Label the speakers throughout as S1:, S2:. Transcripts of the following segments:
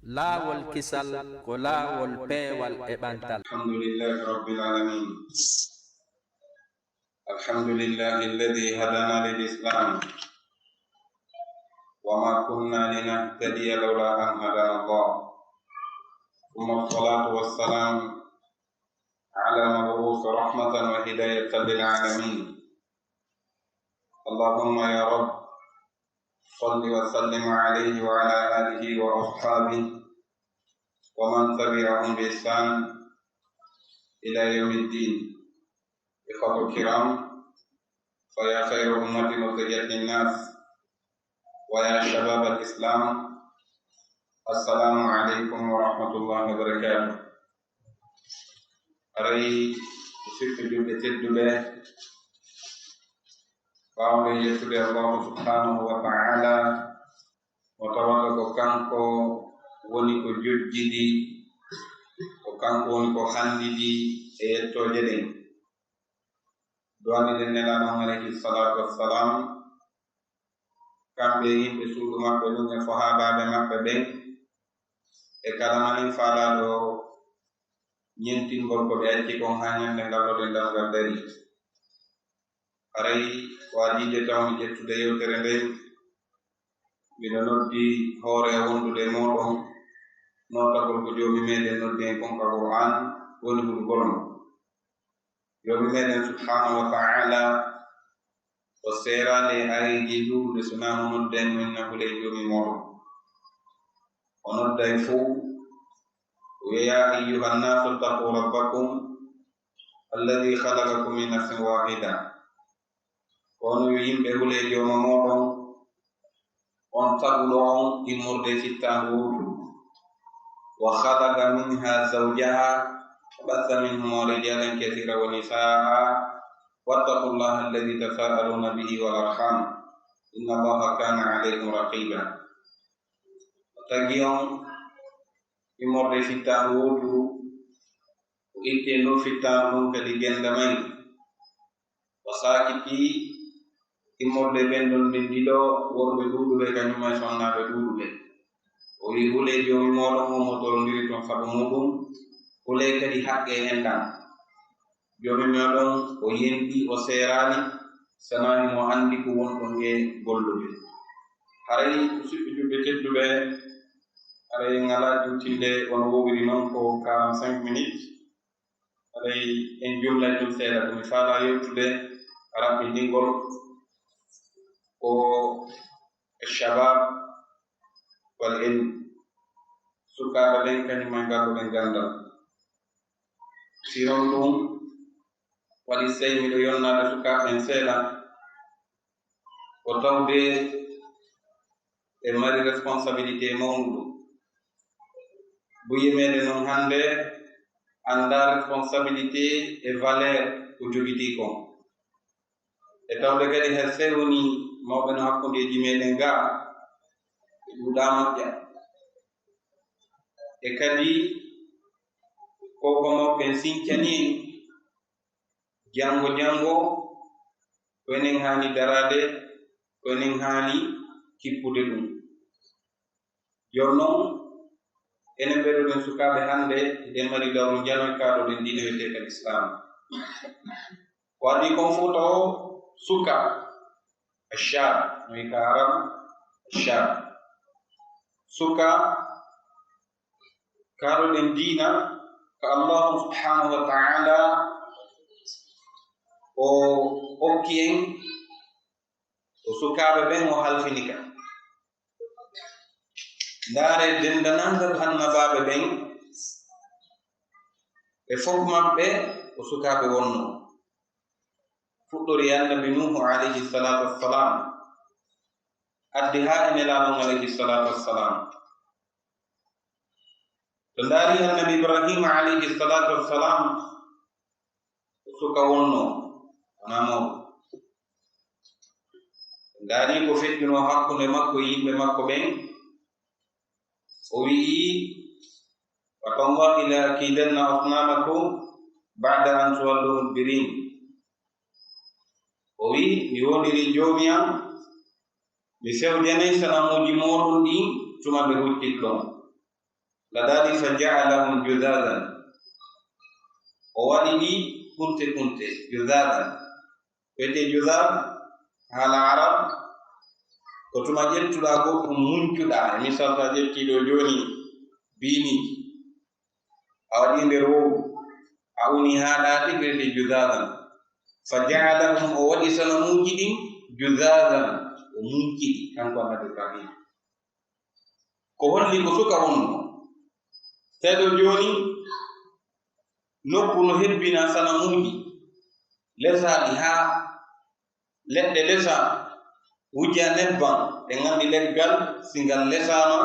S1: laawol kisal ko laawol peewal e ɓantal.
S2: Alhamdulillahi rabbil alamin. Alhamdulillahi alladhi hadana lil islam wa ma kunna linahtadiya lawla an hadana Allah. Thumma as-salatu was-salam ala mab'uth rahmatan wa hidayatan lil alamin. Allahumma ya Rabb, salli wa sallim alayhi wa ala alihi wa ashabihi wa man tabi'ahum bi ihsan ila yaumiddin. Ikhwatul kiram, fa ya khairu ummatin ukhrijat lin-nas wa ya shabab al-islam, assalamu alaikum wa rahmatullahi wa barakatuh. Aray usikku julɓe tedduɓe, ɓawde yettude Allah subhanahu wa ta'ala mo tawata ko kanko woni ko jojjidi, ko kanko woni ko handidi e yettoje ɗen. Duwani den nelaɗon alayhi salatu wassalam, kamɓe yimɓe suudu maɓɓe ɗum e sahabaɓe maɓɓe ɓen, e kala manin faalaɗo ñentingol ko ɓe acci kon ha ñande ngalloɗen damgal dari. Aray waajide tawmi ƴettude yewtere nden, mbiɗo noddi hoore wondude moɗon notagol ko joomi meɗen noddi en konka Qur'an woni hulgolno. Joomi meɗen subhanahu wa ta'ala o seerade areji ɗuɗude sunamo nodden min nahule joomi moɗon. O nodday fuu ya ayyuha nnasu ttaqu rabbakum alladhi khalaqakum min nafsin wahida. Kono yimɓe hule jooma moɗon, on taguɗo on immorde sittandu wutu. Wa khalaqa minha zawjaha bassa minhuma rijalan kathira wa nisaa wattaqullaha alladhi tasaaluna bihi wal arham inna allaha kana alaykum raqiba. Tagi on immorde sittandu wutu, o itte no fittandu ɗum kadi genda may, o sakiti immorde ɓen ɗon ɓe ɗiɗo worɓe ɗuɗuɓe kañumen sonnaɓe ɗuɗuɓe. O wi hule joomi moɗon o mo torondiri ton sabu muɗum, hule kadi haqqe enɗam. Joomi moɗon o yendi, o seerani sanani mo andi ko wonɗon e golluɓe. Haray usiɓɓe julɓe tedduɓe, aray ngala juutinde on wowiri noon ko 45 minutes. Aray en jumlay ɗum seeɗa ɗum faala yewtude raɓɓindingol ko shabab wal ilm, sukaaɓe ɓen kañumen ngarduɗen gandal. Sinon ɗum waɗi sey miɗo yonnade sukaaɓen seeɗa ko tawde ɓe mari responsabilité mawnuɗo. Buye meɗen noon hande anda responsabilité e valeur ko jogiti kon. E tawde kadi her sey woni mawɓe no hakkundeji meɗen ga ɓe ɗuɗa moƴƴa. E kadi koko maɓɓen sincani jango ko enen hani darade, ko enen hani kippude ɗum. Jonnon enen ɓeɗoɗen sukaɓe hande eɗen mari lawru janoykaɗo ɗen dina wiyeteka l'islam. Waɗi kon fu taw suka ashab no wi ka arab ashab, suka kaɗoɗen dina ko Allah subhanahu wa ta'ala o okki en, o sukaɓe ɓen o halfinika. Ndaare dendanangal annabaɓe ɓen ɓe fof maɓɓe o sukaɓe wonno. Fuɗɗori annabi Nuhu alayhi salatu wassalam, addi ha e nelaɗon alayhi salatu wassalam. To ndaari annabi Ibrahima alayhi salatu wassalam, o suka wonno wona mawɗo. Ndaari ko feƴƴuno hakkunde makko e yimɓe makko ɓen, o wi'i wa tallahi la akidanna asnamakum ba'da an tuwallu mudbirin. O wi mi wodiri joomi am, mi fewjanay sanamuji moɗon ɗi tuma ɓe hucciɗɗon. ladadi faja'alahum judadan o waɗi ɗi kunte kunte judadan wete judad hala arab ko tuma ƴettuɗa goɗɗum muncuɗa e misal ta ƴettiɗo joni bini a waɗi nder wowu a uni haɗaɗi wete judadan faja'alahum o waɗi sanamuji ɗin judadan o munkiɗi kanko annabi Ibrahim ko holli ko suka wonno tawi ɗo joni nokku no hebbina sanamuji lesaɗi ha leɗɗe lesa wujja nebbam e gandi leggal si ngal lesama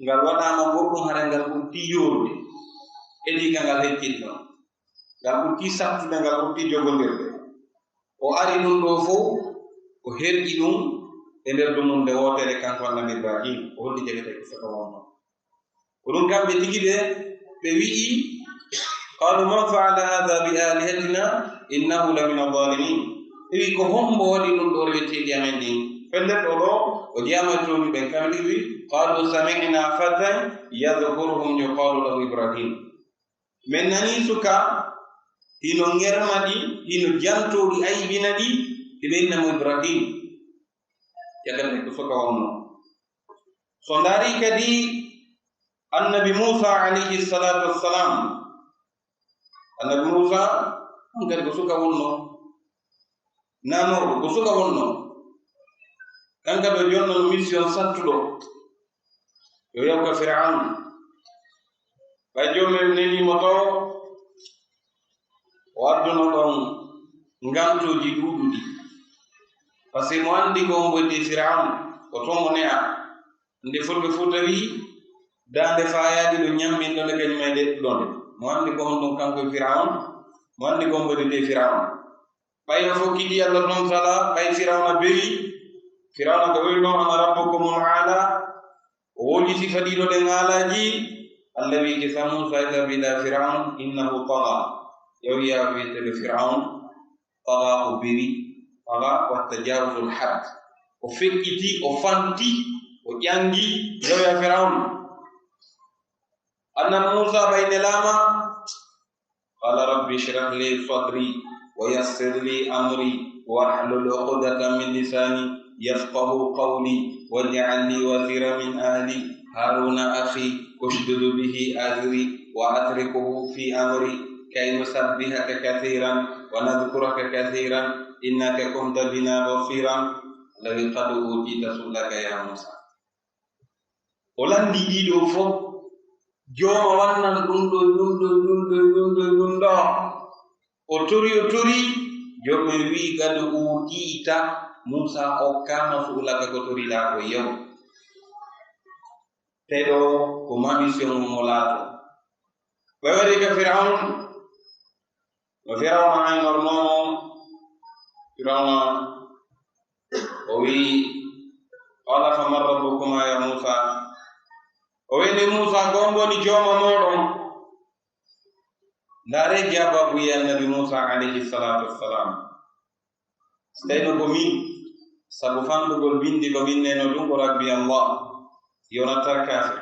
S2: ngal waɗama goɗɗum hara ngal ɓurti yorde edi ka ngal heccitno ngal ɓurti sattude ngal ɓurti jogodirde o ari ɗum ɗo fof o herƴi ɗum e nder dumunde wotere kanko annabi Ibrahim o holli jegete ko saka wonno ko ɗum kamɓe tigi ɓe wi'i qalu man fa'ala hadha bi alihatina innahu la min adh-dhalimin wi ko hombo waɗi ɗum ɗo rewetteɗi amen ɗin pellel ɗo ɗo o jeyamatomi ɓen kamɓe wi qalu sami'na fatan yadhkuruhum yuqalu lahu Ibrahim min nani suka hino ngermaɗi hino jantoɗi aybinaɗi ɓe innamo Ibrahim jagate ko suka wonno so dari kadi annabi Musa alayhi salatu wassalam annabi Musa on kadi ko suka wonno namorɗo ko suka wonno kanka ɗo jonnon mission sattuɗo yo yawka Fir'aun ɓay jomumen nenimo to o adduno ɗon ngamtoji ɗuɗuɗi par ce que mo andi ko wonde Fir'aun ko ton o ne'a nde fulɓe fu tawi dande fayaɗi ɗo ñamminɗo nde kañum e ɗeɗɗuɗonde mo andi ko honɗum kanko Fir'aun mo andi ko wonde de Fir'aun ɓay o fokkiti Allah subhanahu wa ta'ala ɓay Fir'auna bewi Fir'auna ko wayno ana rabbukumul a'la o woli sifa ɗiɗo ɗe ngalaji Allah wi ki sa Musa idhhab ila Fir'aun innahu tagha yawiya wiyetede Fir'aun tagha o bewi tagha wa tajawuzul hadd o fekkiti o fanti o ƴangi yawiya Fir'aun annabi Musa ɓay nelama qala rabbi shrah li sadri ويسر لي أمري واحلل عقدة من لساني يفقه قولي واجعل لي وزيرا من أهلي هارون أخي أشدد به أزري وأتركه في أمري كي نسبحك كثيرا ونذكرك كثيرا إنك كنت بنا بصيرا الذي قد أوتيت سؤلك يا موسى ولن ديدو فوق جوما وانا دون o tori joɓe wi gadu utiita Musa hokkama suulaka ko toriɗa ko yew teɗo ko mission mo laato ɓe waɗi ka Fir'aun no Fir'auna aynornomo Fir'auna o wi qala faman rabbukuma ya Musa o wini Musa gon woni jooma moɗon ndare jababu yi annabi Musa alayhi salatu wassalam stayno ko min sabu fandugol bindi ko winneno ɗum ko rabbi Allah yonata kafir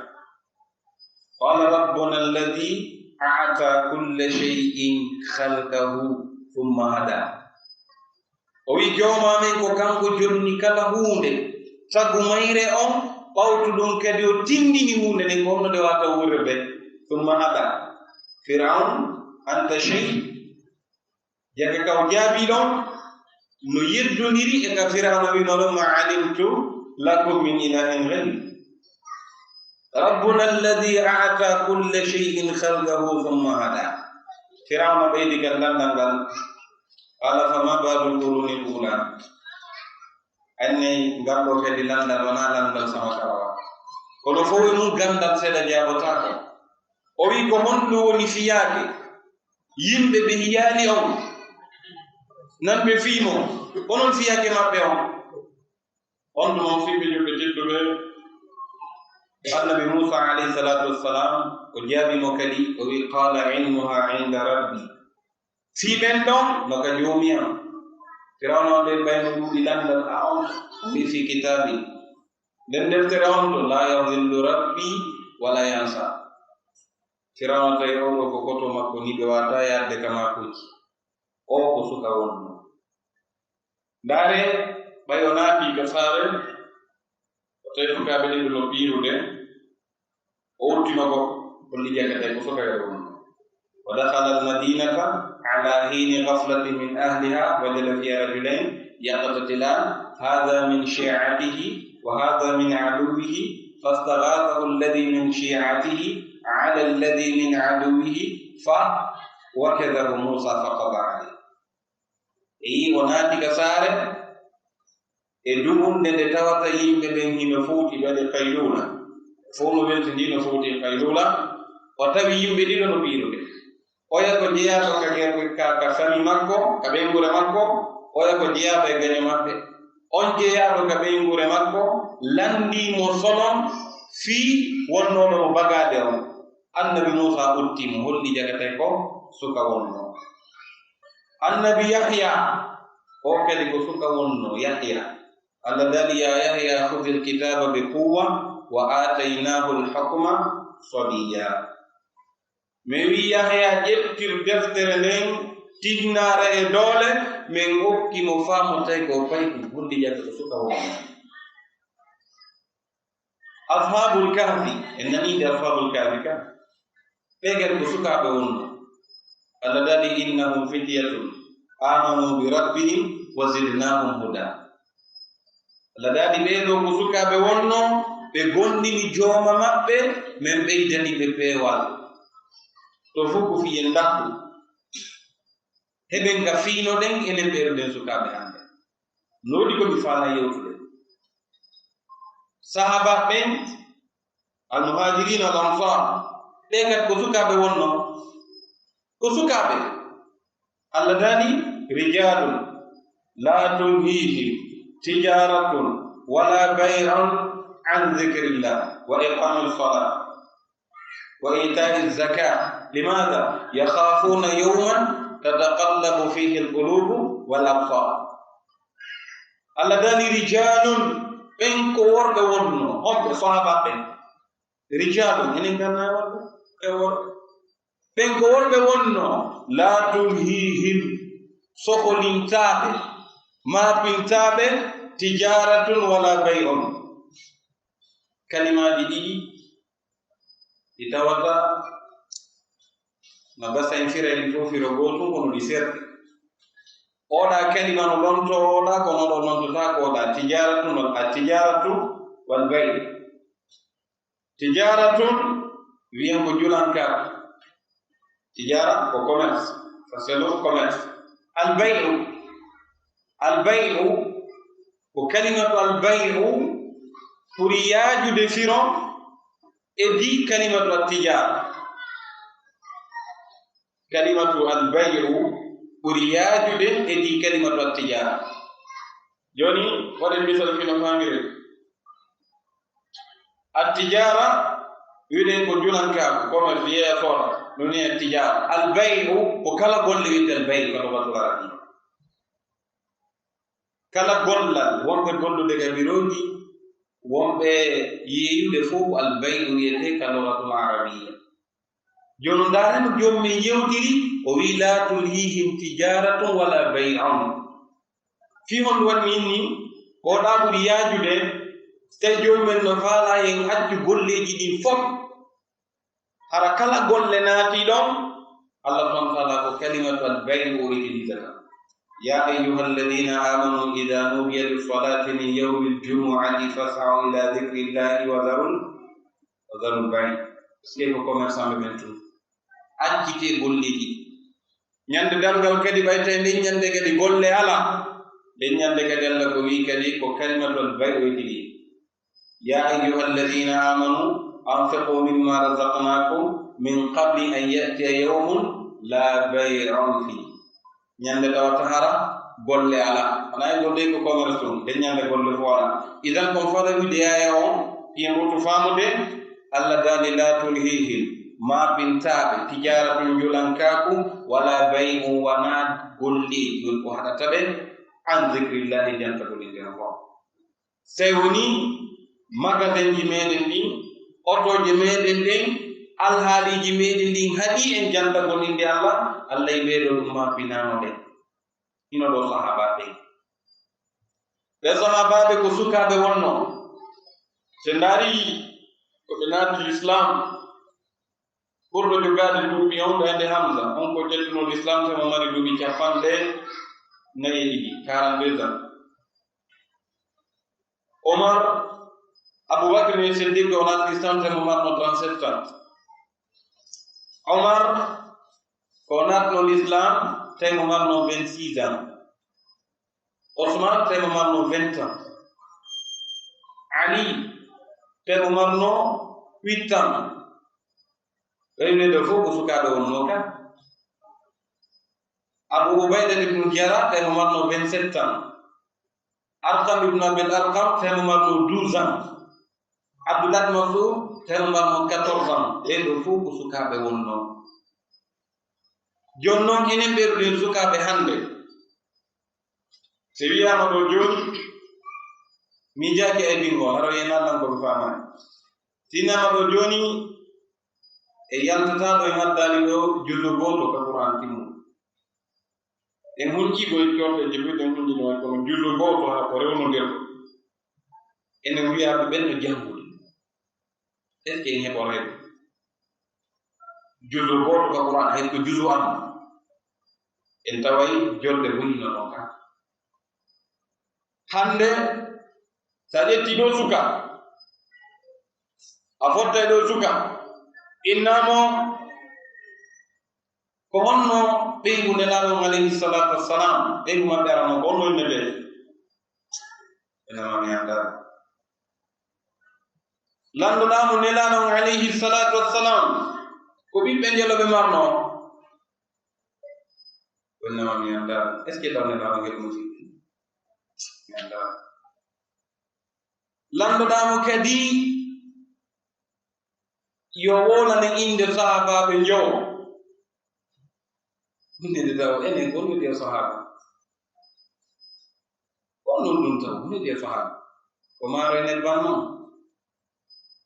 S2: qala rabbuna alladhi a'ta kulla shay'in khalqahu thumma hada o wi jooma men ko kanko jonni kala hunde sagu mayre on ɓawtu ɗum kadi o tindini hunde nden gonno de wata wurde thumma hada Fir'aun anta shay jaga kaw jaabi ɗon no yeddondiri e ka Fir'auna winoɗo ma alimtu lakum min ilahin ghayri rabbuna alladhi a'ta kulla shay'in khalqahu thumma hada Fir'auna ɓeydi gal landal ngal qala fama balul quruni ula anni ngalɗo kadi landal wona landal sama karawa kono fof e mum gandal seeɗa jaabotako o wi ko honɗum woni fiyaake yimɓe ɓe hiyali on nan ɓe fiimo onon fiyake maɓɓe on ɗum on fiɓɓe joɓe tedduɓe annabi Musa alayhi salatu wassalam o jaabimo kadi o wi qala ilmuha inda rabbi fiɓen ɗon no ka joomiyam Firawna on ɓe ɓayno ɗuuɗi landal a on wi fi kitabi nden deftere on to la yadillu rabbi wala yansa firawna tawi oɗo ko koto makko ni ɓe wata yadde kamakuji o ko suka wonno ndaare ɓay o naati ka saare o tawi sukaɓe ɗiɗo no ɓiirude o wurtinogo holli jakatay ko suka e wonno wa dakhala almadinata ala hini ghaflatin min ahliha wajada fiha rajulain yaqtatilan hadha min shi'atihi wa hadha min aduwihi فاستغاثه الذي من شيعته على الذي من عدوه فوكذه موسى فقضى عليه وناتي كساره دوم de tawata yimbe ben hino foti bade qaylula fono ben tindino foti qaylula o tawi yimbe dido no biirude oya ko jeya ko ka sami makko ka be ngure makko oya ko jeya be ganyo mabbe on jeya ko ka be ngure makko landi mo sonon fi wonno no bagade on annabi Musa ultimo holli jagate ko suka wonno annabi Yahya o kadi ko suka wonno Yahya Allah dali ya Yahya khudhil kitaba bi quwwa wa atainahu al-hukma sabiya mewi Yahya jettir deftere nden tignare e dole men hokki mo faamu tay ko fayki holli jagate ko suka wonno ashabul kahfi enani de ashabul kahfi ka begal ko suka be wonno Allah dali innahum fityatun amanu bi rabbihim wa zidnahum huda Allah dali be do ko suka be wonno be gondini jooma mabbe men beydani be pewal to fuku fi ndakku heben ga fino den enen be den suka be hande nodi ko mi fala yewtude sahaba ben al-muhajirin al-ansar begat ko sukabe wonno ko sukabe Allah dani rijalun la tulhihim tijaratun wala bay'un an dhikrillah wa iqamis salat wa ita'iz zakah limadha yakhafuna yawman tataqallabu fihi al-qulub wal absar Allah dani rijalun ben ko worɓe wonno homɓe sahaba ɓen rijalu enen ganna worɓe e worɓe ɓen ko worɓe wonno la tulhihim soholintaɓe mapintaɓe tijaratun wala bay'un kalimaji ɗiɗi ɗi tawata no basa en firani fof firo gotum kono ɗi serɗe oɗa kalima no lonto oɗa kono ɗo lontota ko oɗa tijaratu wal bay' tijaratun wiyen ko julanka tijara ko commerce faselo commerce al bay'u ko kalimatu al bay'u pour yajude firo e di kalimatu at tijara kalimatu al bay'u ɓuri yaajude e ɗi kalimatu attijara joni waɗen misal fino famire attijara wiɗen ko julankaako commerce yeeya soora no ni attijara albay'u ko kala golle witte albay'u ka logatul arabi kala gollal wonɓe gollude ka biroji wonɓe yeeyude fof albay'u wiyete ka logatul arabia jono ndaareno jommin yewtiri o wi la tulhihim tijaratun wala bay'un fi hon waɗmi inni ko ɗa ɓuri yaajude tawi jomumen no faala hen accu golleji ɗin fof hara kala golle naati ɗon Allah subhanahu wa ta'ala ko kalimatu al-bay'u o utilisata ya ayyuha alladhina amanu idha nudiya lis-salati min yawmi al-jumu'ati fas'au ila dhikrillahi wa dharul bay' ske ko commerçant ɓe men tun accite golleji ñande dalgal kadi ɓayta nden ñande kadi golle ala nden ñande kadi Allah ko wi kadi ko kalimatul bay'u itili ya ayyuha alladhina amanu anfiqu mimma razaqnakum min qabli an ya'tiya yawmun la bay'un fi ñande tawata hara golle ala ana golle ko commerce nden ñande golle fo ala idan kon fala wi de aya on yembutu famude Allah dali la tulhihim ma bintaɓe tijaratun julankaku wala bay'u wana golli yol ko haɗata ɓe an zikrillahi jantagolindena fo sey woni magasinji meɗen ɗi otoje meɗen ɗen alhaaliji meɗen ndin haɗi en jantagol inde Allah Allah e ɓeeɗo ɗum mapinano ɗen ino ɗo sahabaɓe ɓe sahabaɓe ko sukaɓe wonno se ndaari ko ɓe naati l'islam ɓurɗo jogaade duuɓi on ɗande Hamza on ko jettuno l'islam temo mari duuɓi 42 42 ans Omar Aboubakr ne Siddiq o naati l'islam temo marno 37 ans Omar ko naatno l'islam temo marno 26 ans Ousmane temo marno 20 ans Ali temo marno 8 ans ɓeynede fof ko sukaaɓe wonno kan Abu Ubayda ibn Jarrah temo marno 27 ans Arqam ibn Abil Arqam temo marno 12 ans Abdullah ibn Mas'ud temo marno 14 ans ɓeɗo fof ko sukaaɓe wonno jon noon enen ɓeɗuɗen sukaaɓe hannde so wiyama ɗo joni mi jaaki e bingol haɗo yen Allah ko mi faamani sinama ɗo joni e yaltataɗo e maddali ɗo jullo goto ka Qur'an timmu en hulkigo e corɗe jeɓiɗen hunjino way kono jullo goto ha ko rewnodir enen wiyaɓe ɓen no jangude est ce que en heɓorede jullo goto ka Qur'an hay ko jullo am en taway jolde wonino ɗon kan hande sa ƴetti ɗo suka a fottay ɗo suka innamo ko honno ɓeygu nelaɗon alayhi salatu wassalam ɓeygu maɓɓe arano ko honno innete enama mi anda landuɗamo nelaɗon alayhi salatu wassalam ko ɓiɓɓe jeloɓe marno innama mi anda est ce que taw nelaɗo heɗ musidɓe mi anda landuɗamo kadi yo wolane inde sahabaɓe njowo hundede taw enen gonnude e sahaba gonnon ɗum taw gonnude e sahaba ko maaro enen bannon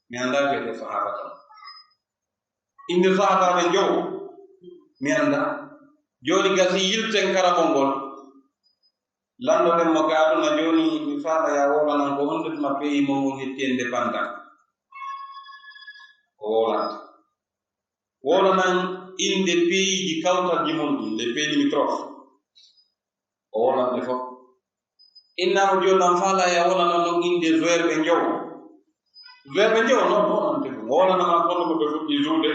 S2: mi anda fede sahaba taw inde sahabaɓe njowo mi anda joni gasi yilten karabol ngol landoɗen mo gaaduna joni mi faala ya wolanan ko hondetuma pays mo ngon hetti en dépendant wolanan inde pays ji kawtalji mon ɗum les pays limitrophes o wolande fof innamo jonan faala ya wolanan non inde zoerɓe njowo non wonante ɗum wolanama kono ko ɓe fuɗɗi juude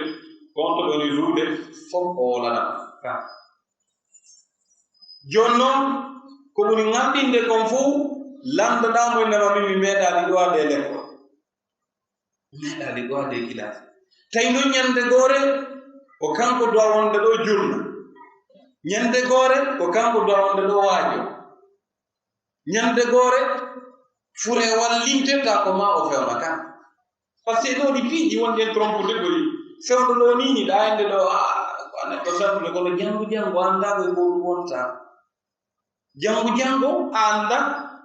S2: konto ɓeni juude fof o wolanama ka jon noon ko ɓuri ŋaɗɗinde kon fof landoɗamo innama min mi meeɗaɗi ɗowade l'école meeɗaɗi ɗowade kilasi tawi noon ñande goore ko kanko dowa wonde ɗo jurna ñande goore ko kanko dowa wonde ɗo waajo ñande goore fure wallinteta ko ma o fewna kan par ce que ɗo ɗi piiji wonde en trompude gori fewno ɗo nini ɗayande ɗo aneɗɗo sattude kono jango anndaɓe ko ɗum wonta jango anda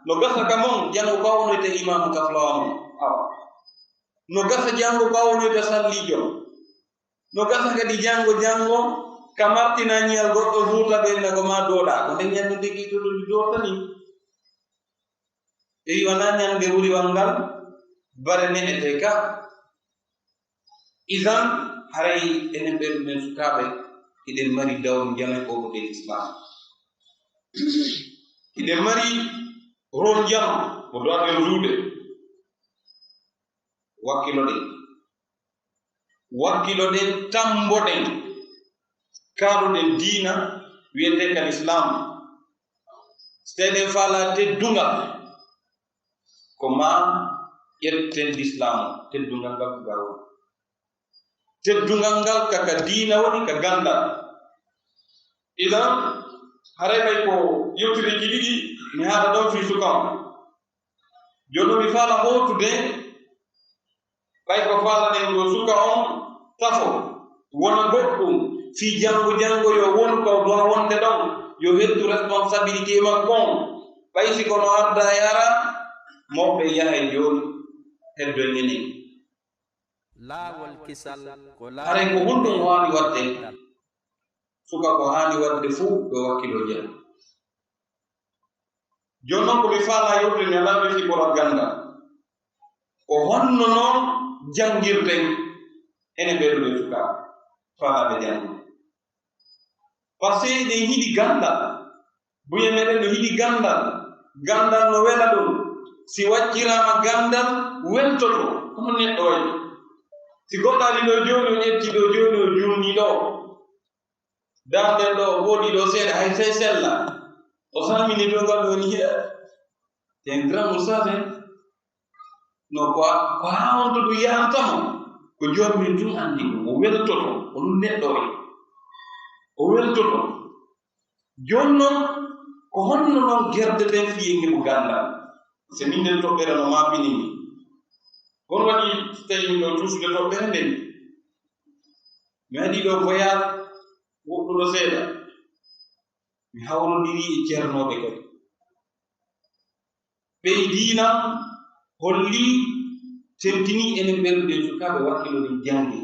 S2: no gasa ka mon jango ko wonoyte imamu ka flawa mon awa no gasa jango ko wonoyte sallijo no gasa kadi jango ka martina ñiyal goɗɗo huuta ɓenna ko ma dooɗa ko nden ñande ndegi to ɗum dootani e wona ñande wuriwal ngal bare neɗete ka isan haray enen ɓe ɗumen sukaɓe iɗen mari dawru jame koko ɗen islam iɗen mari ron jam ko dowaɗen ruude wakkiloɗen tamboɗen kaaluɗen diina wiyete kan islam seɗen faala teddungal ko ma ƴetten l'islam teddungal ngal ko garo teddungal ngal kaka diina woni ka gandal idan haray ɓay ko yewtiriji ɗiɗi mi haɗa ɗon fi sukam jono mi faala hotude ɓay ko faalaɗen ɗo suka on tafo wona goɗɗum fi jango yo won ko dowa wonde ɗon yo hettu responsabilité makko on ɓay si kono arda yara moɓɓe yahay joni heddo ñenen
S1: laawol kisal ko
S2: haray ko honɗum o haani waɗde suka ko haani waɗde fuu ɗo wakkilo jam jooni noon ko mi faala yewde mi alaa ɓe fiɓora gannda ko honno noon janngirden ene ɓeɗuɓe sukaaɓe faalaaɓe janngo par ce que eɗen hiɗi ganndal buye meɗen no hiɗi ganndal no wela ɗum si wacciraama ganndal weltoto hono neɗɗo wayi si goɗɗo ali ɗo jooni o ƴetti ɗo jooni o juulnii ɗo darden ɗo woɗi ɗo seeɗa hay sey sella o salmini ɗo ngal woni hiya ten grand ousage no ko haa on to ɗum yahantamo ko joomin tun anndi ɗum o weltoto onon neɗɗo wayi o weltoto jooni noon ko honno noon gerde ɗen fiyengi mo ganndal so min nden toɓɓere no maapini mi kono waɗi tawi min ɗo tusde toɓɓere nden mi waɗi ɗo voyage woɗɗuɗo seeɗa mi hawrodiri e ceernooɓe kadi ɓeydiina holli tentini enen ɓerduɗen sukaaɓe wakkilo ɗen janngi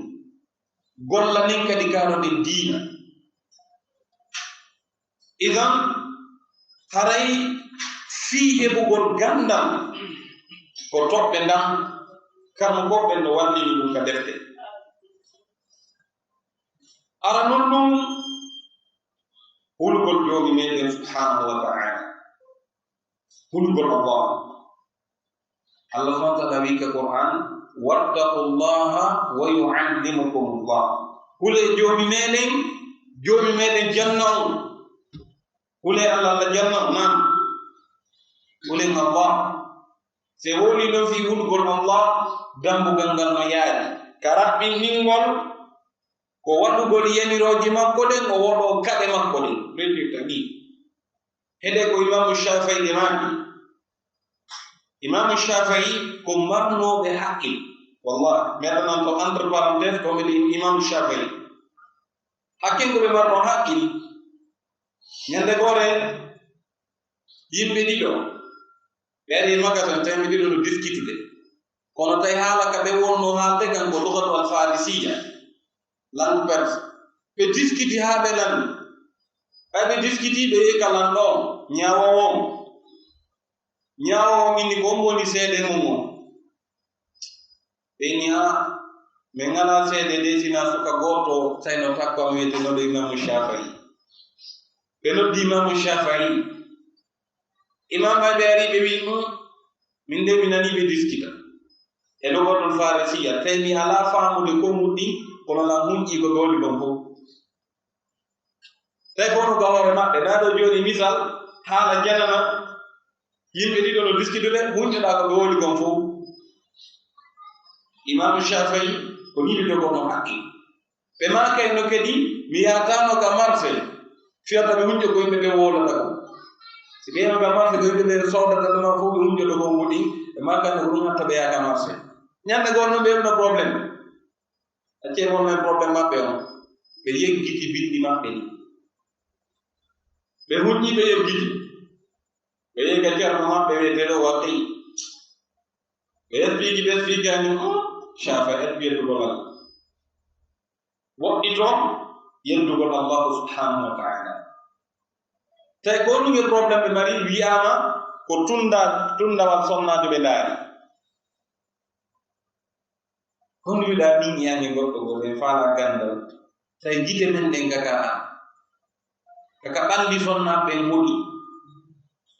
S2: golla nen kadi kaaroɗen diina idan haray fii heɓugol ganndal ko toɓɓe ndan kamo goɓɓen no wallini ɗum ka defte ara non ɗum hulgol joomi meɗen subhanahu wa taala hulgol allah subhanahu wa taala wi ka qur'an wattaqu llaha wa yuallimukum llah hule joomi meɗen janna on hule allah janna on nan hulen allah se woni ɗon fi hulgol allah dambugal ngal no yaaɗi ka raɓɓinɗingol ko waɗugol yamirooji makko ɗen o woɗo kaɗe makko ɗen retirta ɗi heɗe ko imamu shafii e maaki imamu shafii ko marnoɓe haqqil wallahi mi aɗanan to entre parenthèse ko mbiɗe imamu shafii hakkil ko ɓe marno haqqil ñande goore yimɓe ɗiɗo ɓe ari magasin tawi ɓe ɗiɗo no diskitude kono tawi haala ka ɓe wonno haalde kan ko lugatu al farisiya langue perse ɓe diskiti haa ɓe lanni ɓay ɓe diskiti ɓe yi ka lanɗo on ñaawowo minni ko on woni seede mum on ɓe ni ha ɓe ngala seede nde sina suka gooto sayno takkam wiyetenoɗo imamu shafii ɓe noddi imamu shafii imam ay ɓe ari ɓe wi min nde mi nani ɓe diskita e lugatul farisiya tawi mi ala faamude ko muɗɗi kono lan hunƴi ko ɓe woni ɗon fof tawi fonuga hoore maɓɓe nda ɗo jooni misal haala janana yimɓe ɗiɗo no diskitude hunƴoɗa ko ɓe woni gon fof imamu shafii ko ni ɓe jogono haqqi ɓe makayno kadi mi yatano ka marché fiyata ɓe hunƴo ko yimɓe ɓe wolata ko si ɓe yanoga marché ko yimɓe ɓe sodata ɗuma fof ɓe hunƴoɗo ko muɗi ɓe makayno ko ɗum hatta ɓe yaaka marché ñande goon noon ɓe heɓno probléme acce wonmen probléme maɓɓe on ɓe yeggiti bindi maɓɓe ni ɓe hunƴi ɓe yeggiti ɓe yega ceerno maɓɓe wiyeteɗo waqi ɓe explique ɓe explique ani shafa wiyetugol allah woɗɗi toon yeddugol allahu subhanahu wa taala tawi ko ɗum e probléme ɓe mari wiyama ko tundawal sonnade ɓe ndaari hono wiɗa ɗin yani goɗɗo gol en faala gandal tawi gite men ɗen kaka ɓalli sonnaɓe moɗi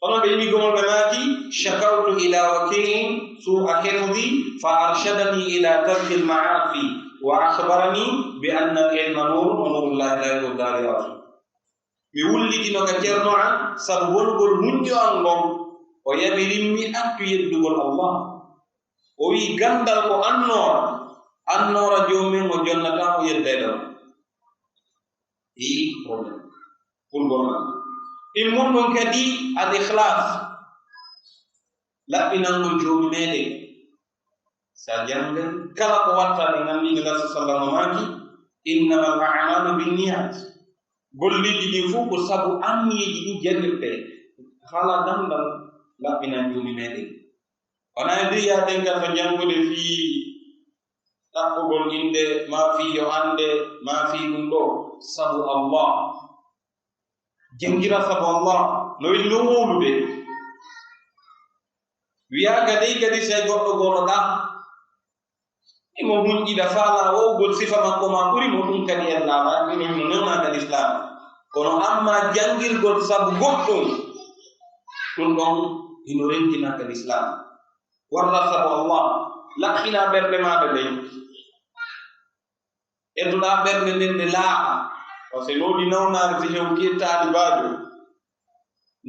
S2: onon ɓe yimigomol ɓe maaki shakawtu ila wakiin su'a hifdi fa arshadani ila tarki lmaafi wa akhbarani bi anna al ilma nur wa nurullahi la yuhdari asu mi wullitino ka ceerno an sabu wongol hunƴo an ngon o yaɓirinmi attu yeddugol allah o wi gandal ko annora jomumen o jonnata o yeddayɗo probléme fulgol an ɗin mon ɗon kadi al ihlas laɓɓinangol joomi meɗen sa jangan kala ko watta ɗe nganndiɗe ngal sallallahu maaki innama al a'malu binniyat golliji ɗin fuu ko sabu anniyeji ɗi jannirte haala gandal laɓɓinan joomi meɗen wona e mbiyaɗen kal to janngude fii ɗaɓɓugol inde ma fiyo hande ma fi ɗum ɗo sabu Allah jengira sabu Allah no illo wowlude wiyaga dey kadi sey goɗɗo goloɗa imo hunƴiɗa faala wowgol sifa makko ma ɓuri mo ɗum kadi en laala no newnagal islam kono amma jangirgol sabu goɗɗum ɗum ɗon ino rentinakal islam warra sabu Allah laɓɓina ɓerɗe maɗa ɗen edduɗa ɓerɗe nden ɗe laaɓa par ce que lowdi nawnare si hewti e taalibajo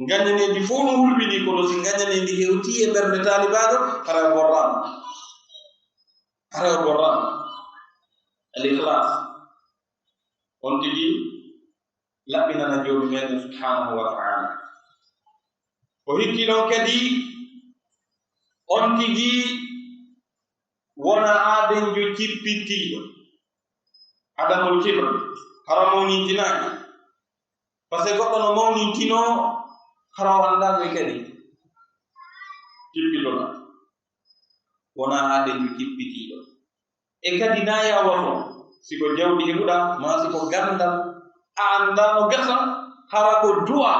S2: gañaneji fof no hulɓini kono si gañaneji hewti e ɓerɗe taalibajo hara borrama al ikhlas on tigi laɓɓinana joomi meɗen subhanahu wa taala o hikki ɗon kadi on tigi wona aadenjo cippittiɗo adamul kibr hara mawnintinaki par ce que goɗɗo no mawnintino hara o anndaɓe kadi cippitoɗa wona aadenjo cippitiɗo e kadi na yawoto siko jawdi heɓuɗa ma siko gandal a andano gasa hara ko du'a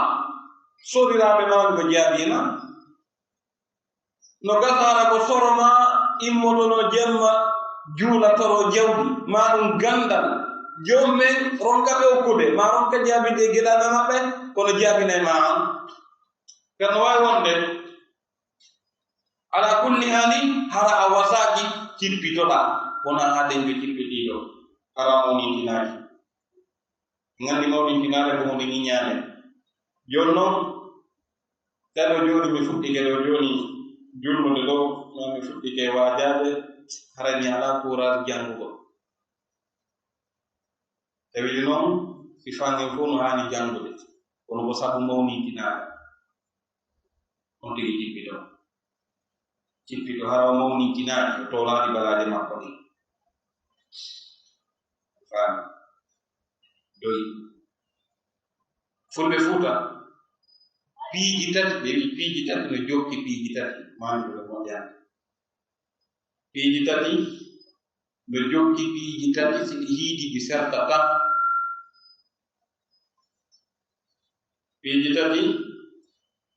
S2: soriraɓe maɗo ko jaabina no gasa hara ko soroma immotono jemma juula toro jawdi ma ɗum gandal jommen ronkaɓe okkude ma ronka jaabide geɗaɓe maɓɓe kono jaabinay ma an kano wawi wonde ala kulli hali hara a wasaki cippitoɗa wona hadenjo cippitiɗo hara mawnintinaki gandi mawnintinare ko hunde ñiñane joni noon taɗo joni mi fuɗɗike ɗo joni julnude ɗo ma mi fuɗɗike wajaɓe harani ala courage jangugo tawi noon si fangen fof no hani jangude kono ko sabu mawnintinare on tigi cippito hara o mawnintinaki o tolaɗi balaje makko ɗi faami doyi fulɓe fuuta piiji tati ɓe wi piiji tati no jokki piiji tati manuɗo moƴƴande piiji tati no jokki piiji tati siɗi hiidi ɗi sertata piiji tati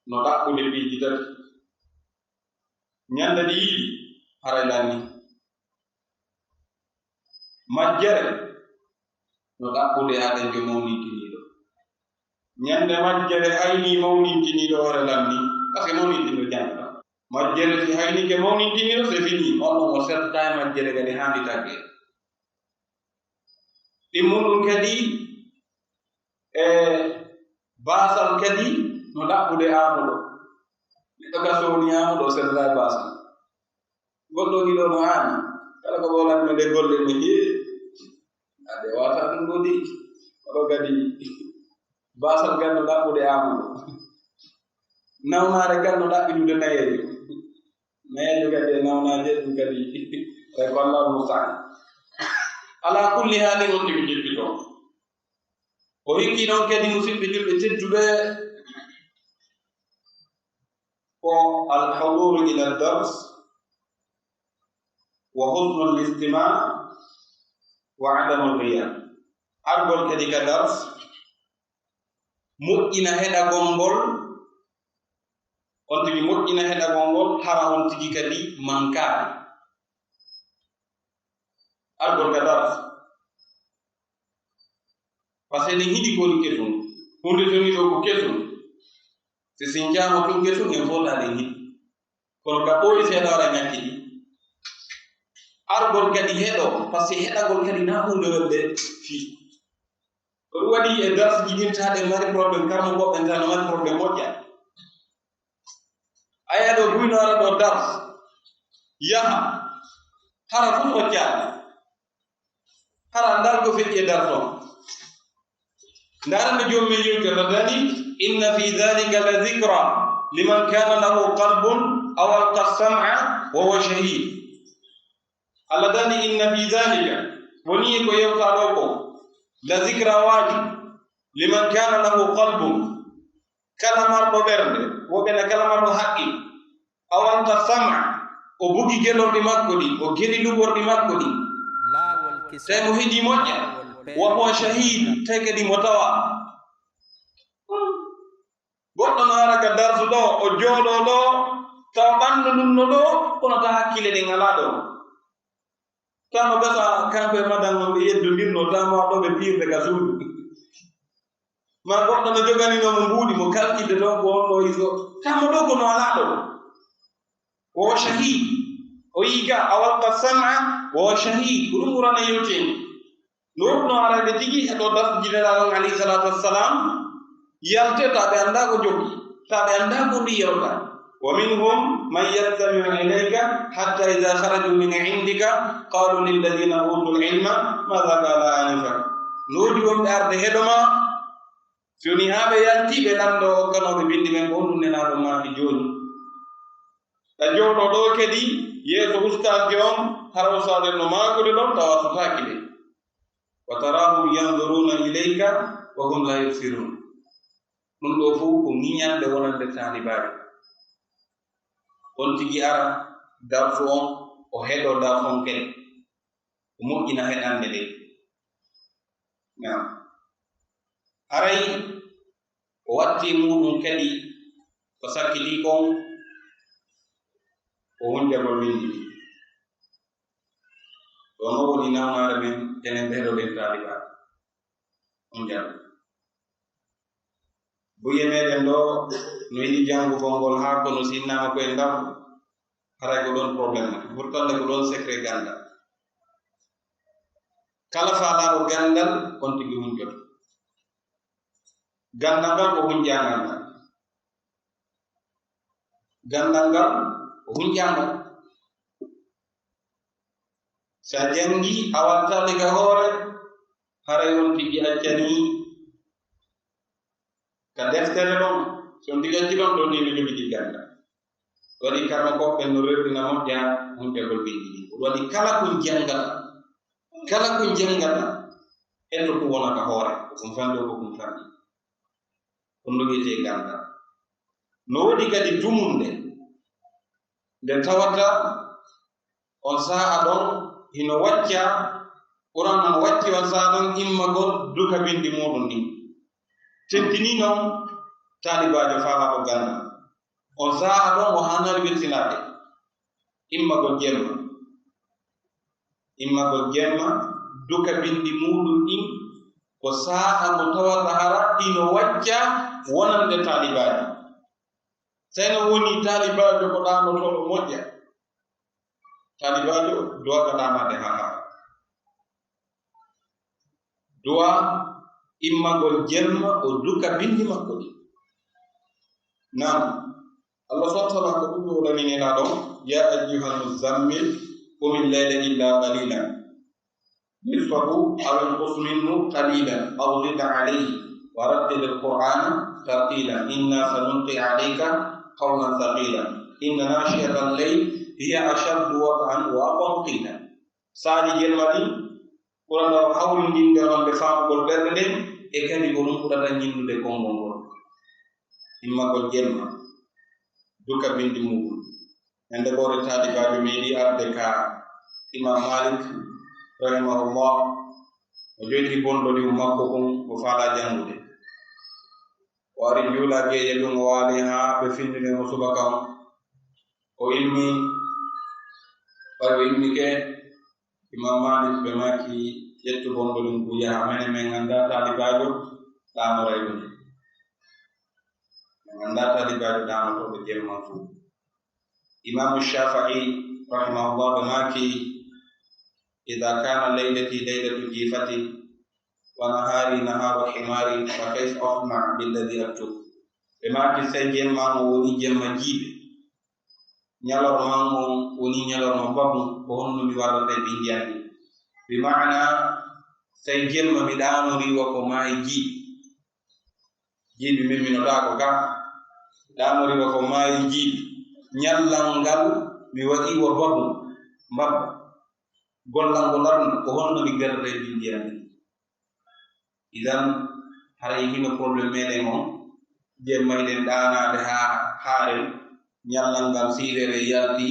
S2: no ɗaɓɓude piiji tati ñande ɗi yiɗi haray lanni majjere no ɗaɓɓude aɗenjo mawnintiniɗo ñande majjere hayni mawnintiniɗo hore lanni par ce que mawnintiniɗo jangata majjere si haynike mawnintiniɗo c'est fini on ɗon o sertata e majjere kadi handi tagge ɗimmuɗum kadi e basal kadi no ɗaɓɓude amuɗo neɗɗo ka sowni amuɗo o sertata e basal goɗɗo ɗiɗo no hani kala ko ɓolanno nde golle no heewi ade wata ɗum ɗo de oɗo kadi basal gal no ɗaɓɓude amuɗo nawnare gal no ɗaɓɓiɗude nayejo kadi e nawnaje ɗum kadi e ko Allah musta'an ala kulli hali on tigi jippito o hikki noon kadi musidɓe julɓe tedduɓe ko alhuduru ila dars wa husnu listima wa adamu lghiyab argol kadi ka dars moƴƴina heɗagol ngol on tigi moƴƴina heɗagol ngol hara on tigi kadi mankade argol ka dars par ce que ɗen hiɗi koni kesum hunde toni ɗo ko kesum si sinjama tun kesum en fota ɗen hiɗi kono ka ɓoyi seeɗa waɗa ñakkiɗi argol kadi heɗo par ce que heɗagol kadi na hunde welde fi ko ɗum waɗi e dars jiɗintaɗe mari probléme karmo goɓɓe tan mari probléme moƴƴa aya ɗo buyno ara ɗo dars yaha hara fof hoccaɗe hara ndar ko feƴƴi e dars on ndarande jomum yewtere dani inna fi dhalika la dhikra liman kana lahu qalbun aw alqa sam'a wa huwa shahid Allah dani inna fi dhalika woni ko yewta ɗo ko la dhikra waji liman kana lahu qalbun kala marɗo ɓernde woɓene kala marɗo haqqi aw alqa sam'a o bugi gelorɗi makko ɗi o geli lugorɗi makko ɗi tawi mo heɗi moƴƴa wonmo shahidu tawi kadi mo tawa goɗɗo no ara ka darsu ɗo o jooɗo ɗo tawa ɓanndu ɗum no ɗo kono ta hakkille ɗen alaa ɗo tama gasa kanko e madan on ɓe yeddodirno tama ɗo ɓe piirde ka suudu ma goɗɗo no joganinomo mbuuɗi mo kalkidde ɗo ko on ɗo iso tama ɗo kono alaa ɗo wo shahid o yiga a walqa sama wo shahid ko ɗum ɓurana yewten no ɗum no araɓe tigi heɗo dasjinelaɗon alayhi salatu wassalam yalte taɓe annda ko jogi taɓe annda ko ndi yewta wa minhum man yastamiu ilayka hatta ida kharaju min indika qalu lilladina utul ilma madha qala anifa noodi wonɓe arde heɗoma soni haa ɓe yalti ɓe ɗanɗo ogganoɓe bindi men ko ɗum nenaɗo maaki jooni ɓe jooɗo ɗo kadi yeeso ustaaje on hara ustaade no maakude ɗon tawa sotaaki ɓe wa tarahum yanduruna ilayka wa hum la yubsirun ɗum ɗo fof ko ŋiñande wonande taalibaɓe on tigi ara darsu on o heɗo darson kene o moƴƴina heɗande nde nam haray o watti muɗum kadi ko sakkiti kon o hunjagol windi ɗono woni nawnaare men enen ɓeɗo ɓen taalibaɓe hunjago buye meɗen ɗo no yiɗi jangugol ngol haa kono sinnama koye ndaw haray ko ɗon probléme pourtant ko ɗon secret gandal kala faalaɗo gandal on tigi hunjoto gandal ngal ko hunjangal ngal gandal ngal ko hunjangal sa jangi a wattali ka hoore haray on tigi accani ka deftere ɗon son digacci ɗon ɗon ni no jogiti gandal waɗi karma koɓɓe no rewɗina moƴƴa hunjagol bindi ɗi waɗi kala ko jangata endo ko wona ka hoore ko fande ko ɗum fandi ɗum no wiyete gandal no woɗi kadi dumunde nde tawata on sa'a ɗon hino wacca ɓuran on wacci on sa'a ɗon immagol duka bindi muɗum ni teddini noon taalibajo faamaɗo gandal on sa'a ɗon o hanari wirtinaɓe immagol jemma duka bindi muɗum ɗin ko sa'a mo tawata hara ɗino wacca wonande taalibajo seyno woni taalibajo ko ɗanotoɗo moƴƴa taalibajo duwaga ɗanade ha hara duwa immagol jemma o duka bindi makko ɗi nam Allah subhanahu wa ta'ala ko ɗum wolanina ɗon ya ayyuhal muzammil qum al-layla illa qalilan nisfahu aw inqus minhu qalilan aw zid alayhi wa rattil al-qur'ana tartila inna sanulqi alayka qawlan thaqila inna nashiyata al-layl hiya ashaddu wat'an wa aqwam qila saali jelmani ɓurata hawrindinde onɓe faamugol ɓerde nden e kadi ko ɗum ɓurata ñinnude konngol ngol immagol jelma duka bindi muɗum hande gore taalibajo meeɗi arde ka imam malik rahimahullah o joyti bonɗoni makko kon o faala jangude o ari juula geeƴe ɗum o waali haa ɓe findine mo subaka on o ilmi ɓay o ilmike imam malik ɓe maki ƴettu bonɗoɗum ko yaha mene min annda taalibajo ɗanoray ɗum min annda taalibajo ɗanotoɓe jemman fuu imamu shafai rahimahullah ɓe maki ida kana laylati laylatu jifati wa nahari naharu himari fa kayfa asna billadi aktub ɓe maki sey jemman o woni jemma jiiɓe ñalorman on woni ñalorma babu ko honno mi waɗata bindiyandi bi maana sey jemma mi ɗanoriwa ko maayi jiiɓi min minotako ka ɗanoriwa ko maayi jiiɓi ñallal ngal mi waɗiwa babu mbabba gollal ngo larno ko honno mi gardata e bindiyandi idan hara hino probléme meɗen on jemmayɗen ɗanade ha haaren ñallal ngal siirere yalti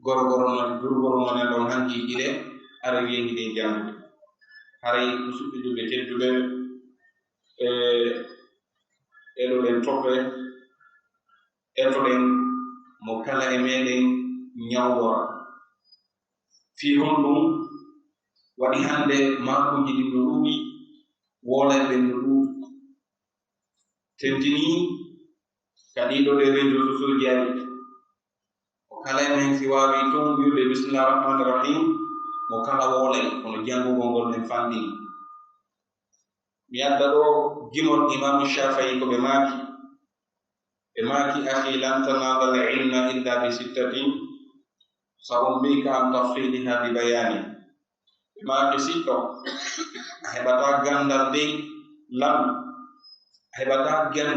S2: gorgorononen ɗon hankiiɗi ɗe hara wiyendi ɗen jangude haray musidɓe julɓe tedduɓe ɗeɗoɗen toɓɓe etoɗen mo kala e meɗen ñawdora fi honɗum waɗi hande makkuji ɗi no ɗuuɗi wolayɓen no ɗuuɗi tentini kadiɗo ɗe réseau sociaux ji ari mo kala e men si wawi toon wiwde bismillah rahmani rahim mo kala wolay kono jangugol ngol men fandini mi adda ɗo gimol imamu Shafi'i ko ɓe maaki akhi lan tanala al ilma illa bi sittatin sa umbika an tafsiliha bi bayani ɓe maaki sitto a heɓata gandal dey lam a heɓata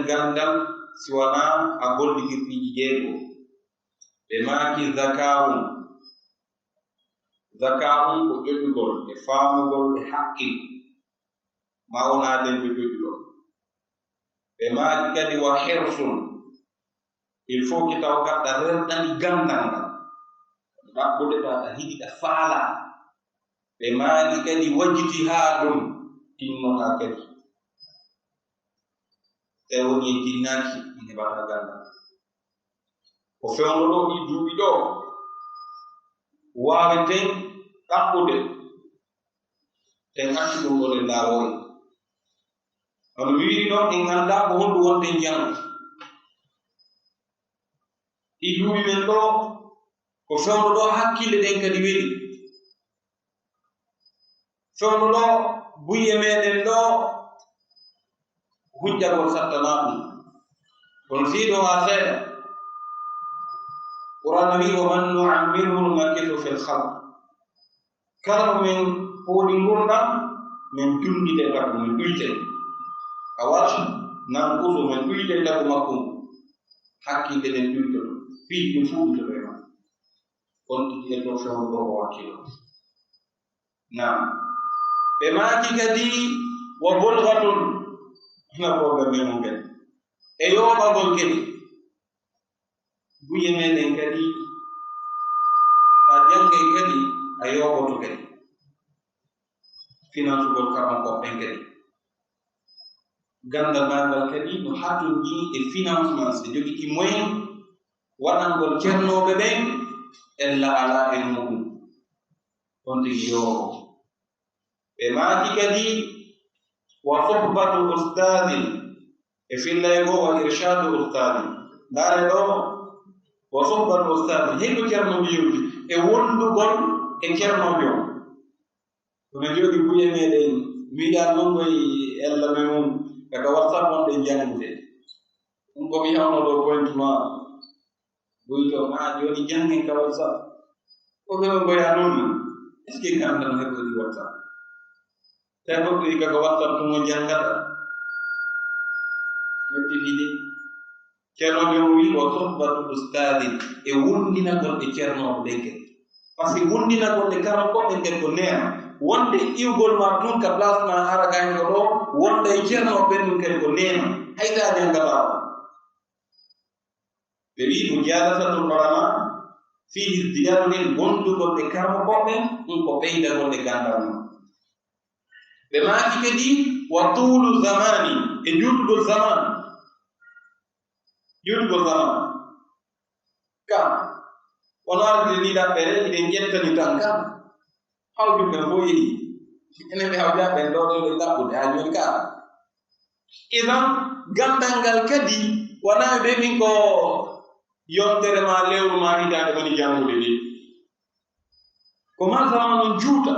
S2: gandal si wona a golligirɗiji jeego ɓe maaki zaka'um ko ƴoƴugol e faamugol e haqqil ma wona den ɓe ƴoƴugol ɓe maaki kadi wa hirsun il faut ki taw gaɗɗa renɗani gandal ngal ɗaɓɓude tata hiɗiɗa faala ɓe maaki kadi wajtihaadum tinnota kadi te woni e tinnaki mi heɓata gandal ko fewno ɗo ɗi duuɓi ɗo waaweten ɗaɓɓude ten acci ɗum ɗo ɗen laawol hono wiiri ɗon en ganda ko honɗu wonten janngo ɗi duuɓi men ɗo ko fewno ɗo hakkille ɗen kadi weli fewno ɗo buye meɗen ɗo hujjagol sattana ɗum kono fiiɗo ha seeɗa qur'ana wi wa man nu'ammirhu numakkisu fil khalq kala ko men hooli ngurdam min tundide tagu min ɗuyte a warta nankuso min ɗuyte tagu makko hakkille ɗen ɗuyte ɗum fii ɗum fuɗɗito ɓe ma on ɗiɗi e to fewno ɗo o wakkilo nam ɓe maaki kadi wa bulghatun hina probléme men mum kadi e yoɓagol kadi buye meɗen kadi sa jangay kadi a yoɓoto kadi financugol karam koɓɓen kadi gandal magal kadi no hattuji e financement so jogiti moyen waɗangol ceernoɓe ɓen en laala en muɗum on tigi yoɓo ɓe maaki kadi wa sohbatu ustadin e fillay go wa irshadu ustadin ndaare ɗo wa sohbatu ustadin heyɗo ceernoɓe yewti e wondugol e ceernoɓe o kono jooɗi buye meɗen mbiɗa non koye ella me mum daga whatsapp on ɗe jangude ɗum komi hawno ɗo point ma boyto ma joni jangen ka whatsapp ko ɓe goya noon est ce que kandan heɓɓoɗi whatsapp tawi goɗɗoyi kaka whatsapp tumo jangata metti fiɗi ceernoɓe mo wi o sohbatu ustadin e wondinagol ɗe ceernoɓe ɗen ke par ce que wondinagol ɗe karam koɓɓen ken ko neema wonde iwgol ma tun ka place ma ara gayngo ɗo wonda e ceernoɓe ɓen ɗum kadi ko neema hayta jangata o ɓe wi ko jalasatul ulama fihi ziyadun wondugol ɗe karmo koɓɓen ɗum ko ɓeydagol ɗe gandal ma ɓe maaki kadi wa tulu zamani e juutugol zaman kam wono arde ni ɗaɓɓere iɗen ƴettani tan kam hawjuɓen fo yehi enen ɓe hawjaɓen ɗo ɗo ɗe ɗaɓɓude ha joni ka idan gandal ngal kadi wona ɓe min ko yontere ma lewru ma hidande woni jangude ni ko ma zamanu juuta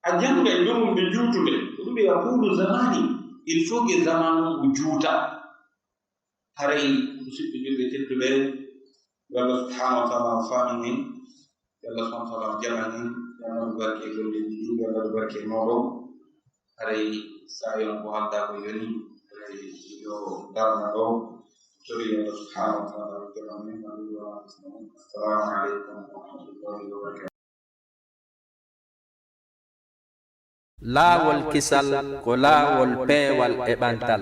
S2: a janga e ɗum ɓe juutude ɗum ɓe yaqulu zamani il faut que zamanu o juuta haray musidɓe julɓe tedduɓe yo Allah subhanahu wa taala faami en yo Allah subhanahu wa taala jaɓan en yo Allah barke e golleji ɗi yo Allah barke e moɗon haray sa yon ko halda ko yoni yo darna ɗo tori yo Allah subhanahu wa taala jaɓan en assalamu aleykum wa rahmatullahi wa barakatuh.
S1: laawol kisal ko laawol peewal e ɓantal